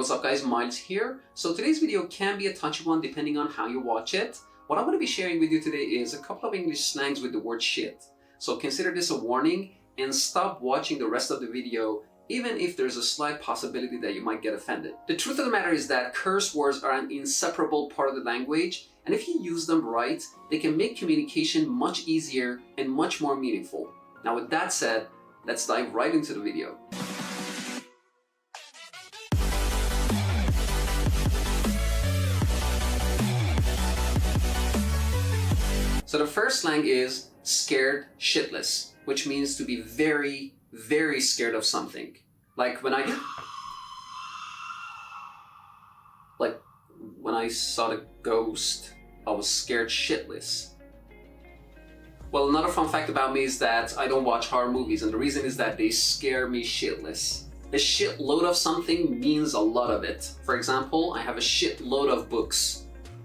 what's up guys, Miles here. So today's video can be a touchy one depending on how you watch it. What I'm going to be sharing with you today is a couple of English slangs with the word shit. So consider this a warning and stop watching the rest of the video even if there's a slight possibility that you might get offended. The truth of the matter is that curse words are an inseparable part of the language, and if you use them right, they can make communication much easier and much more meaningful. Now with that said, let's dive right into the video. So the first slang is scared shitless, which means to be very, very scared of something. Like when I saw the ghost, I was scared shitless. Well, another fun fact about me is that I don't watch horror movies, and the reason is that they scare me shitless. A shitload of something means a lot of it. For example, I have a shitload of books.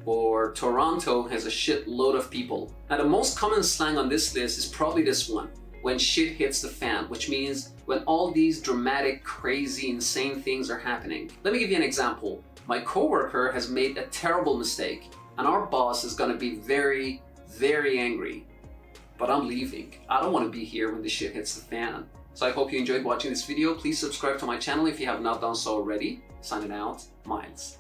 Or Toronto has a shitload of people. Now the most common slang on this list is probably this one, when shit hits the fan, which means when all these dramatic, crazy, insane things are happening. Let me give you an example. My coworker has made a terrible mistake, and our boss is gonna be very, very angry. But I'm leaving. I don't wanna be here when the shit hits the fan. So I hope you enjoyed watching this video. Please subscribe to my channel if you have not done so already. Signing out, Miles.